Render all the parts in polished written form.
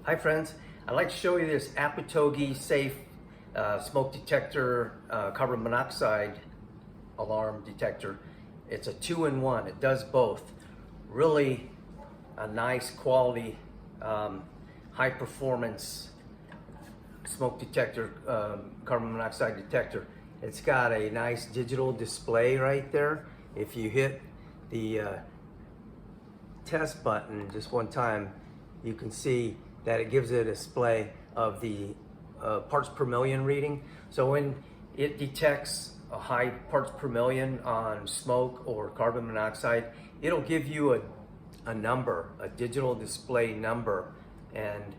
Hi friends, I'd like to show you this Apatogi safe smoke detector carbon monoxide alarm detector. It's a 2-in-1, it does both. Really a nice quality, high performance smoke detector, carbon monoxide detector. It's got a nice digital display right there. If you hit the test button just one time, you can see that it gives it a display of the parts per million reading. So when it detects a high parts per million on smoke or carbon monoxide, it'll give you a number, a digital display number, and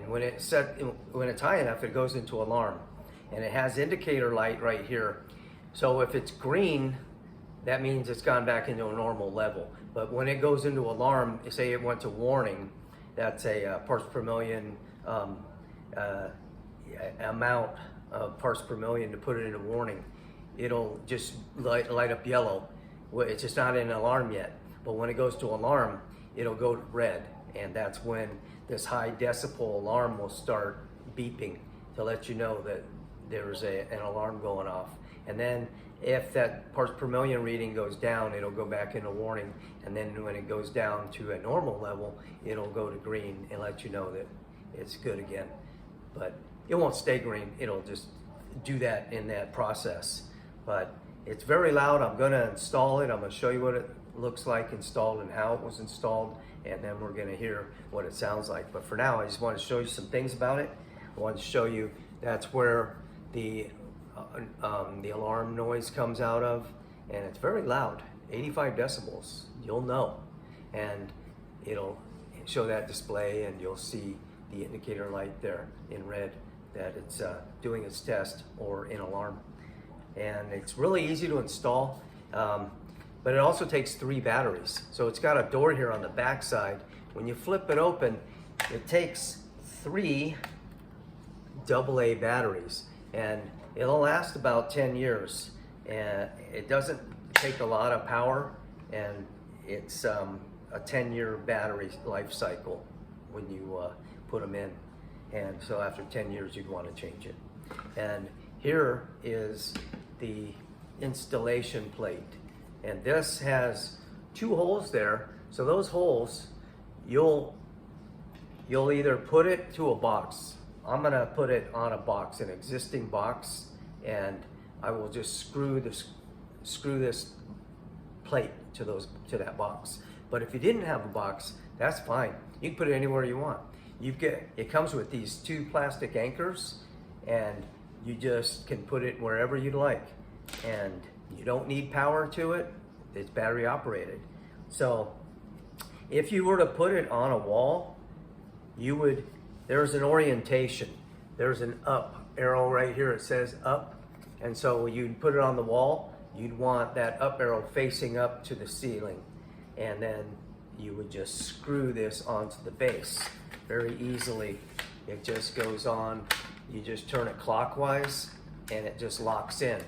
when it's high enough, it goes into alarm, and it has indicator light right here. So if it's green, that means it's gone back into a normal level. But when it goes into alarm, say it went to warning, that's a parts per million amount of parts per million to put it in a warning. It'll just light up yellow. It's just not in alarm yet. But when it goes to alarm, it'll go red. And that's when this high decibel alarm will start beeping to let you know that there's an alarm going off. And then if that parts per million reading goes down, it'll go back into warning. And then when it goes down to a normal level, it'll go to green and let you know that it's good again. But it won't stay green. It'll just do that in that process. But it's very loud. I'm gonna install it. I'm gonna show you what it looks like installed and how it was installed. And then we're gonna hear what it sounds like. But for now, I just want to show you some things about it. I want to show you that's where the alarm noise comes out of, and it's very loud, 85 decibels, you'll know. And it'll show that display, and you'll see the indicator light there in red that it's doing its test or in alarm. And it's really easy to install, but it also takes 3 batteries. So it's got a door here on the back side. When you flip it open, it takes 3 AA batteries, and it'll last about 10 years. And it doesn't take a lot of power, and it's a 10-year battery life cycle when you put them in. And so after 10 years, you'd want to change it. And here is the installation plate. And this has 2 holes there. So those holes, you'll either put it to a box. I'm gonna put it on a box, an existing box, and I will just screw this plate to that box. But if you didn't have a box, that's fine. You can put it anywhere you want. It comes with these 2 plastic anchors, and you just can put it wherever you'd like. And you don't need power to it. It's battery operated. So if you were to put it on a wall, there's an orientation. There's an up arrow right here. It says up. And so you'd put it on the wall, you'd want that up arrow facing up to the ceiling. And then you would just screw this onto the base very easily. It just goes on. You just turn it clockwise and it just locks in.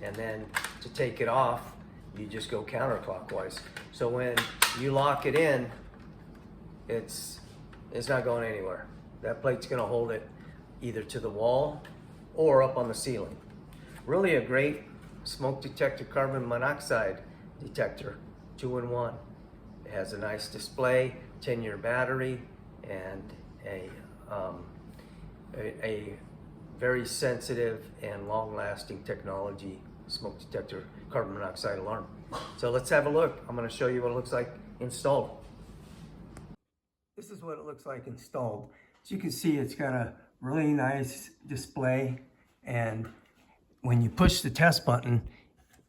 And then to take it off, you just go counterclockwise. So when you lock it in, it's not going anywhere. That plate's gonna hold it either to the wall or up on the ceiling. Really a great smoke detector carbon monoxide detector, 2-in-1. It has a nice display, 10-year battery, and a very sensitive and long-lasting technology smoke detector carbon monoxide alarm. So let's have a look. I'm gonna show you what it looks like installed. This is what it looks like installed. As you can see, it's got a really nice display, and when you push the test button,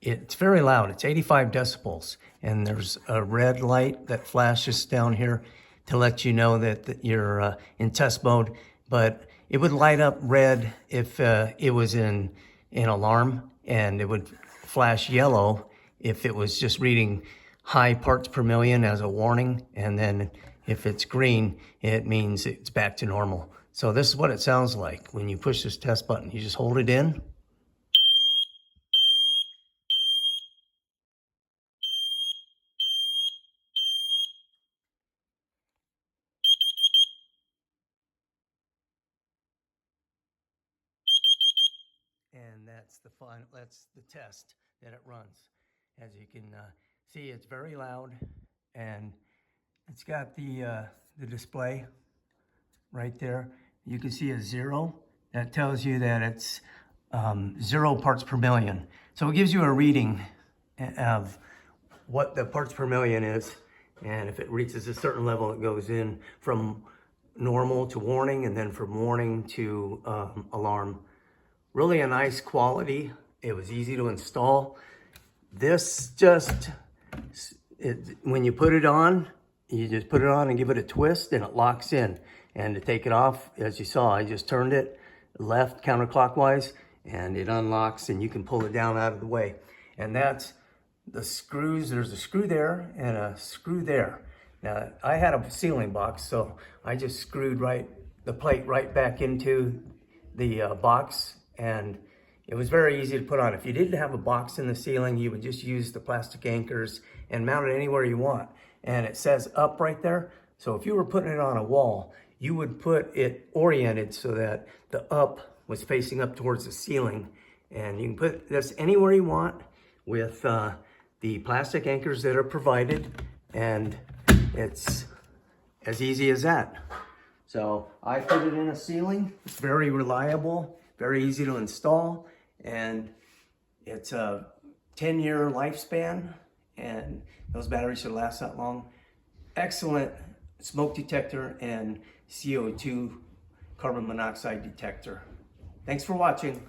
it's very loud. It's 85 decibels, and there's a red light that flashes down here to let you know that you're in test mode. But it would light up red if it was in alarm, and it would flash yellow if it was just reading high parts per million as a warning. And then if it's green, it means it's back to normal. So this is what it sounds like when you push this test button. You just hold it in. that's the test that it runs. As you can see, it's very loud, and it's got the display right there. You can see a 0. That tells you that it's 0 parts per million. So it gives you a reading of what the parts per million is. And if it reaches a certain level, it goes in from normal to warning, and then from warning to alarm. Really a nice quality. It was easy to install. This when you put it on, you just put it on and give it a twist and it locks in. And to take it off, as you saw, I just turned it left counterclockwise and it unlocks, and you can pull it down out of the way. And that's the screws. There's a screw there and a screw there. Now, I had a sealing box, so I just screwed the plate right back into the box, and it was very easy to put on. If you didn't have a box in the ceiling, you would just use the plastic anchors and mount it anywhere you want. And it says up right there. So if you were putting it on a wall, you would put it oriented so that the up was facing up towards the ceiling. And you can put this anywhere you want with the plastic anchors that are provided, and it's as easy as that. So I put it in a ceiling. It's very reliable, very easy to install, and it's a 10-year lifespan, and those batteries should last that long. Excellent smoke detector and CO2 carbon monoxide detector. Thanks for watching.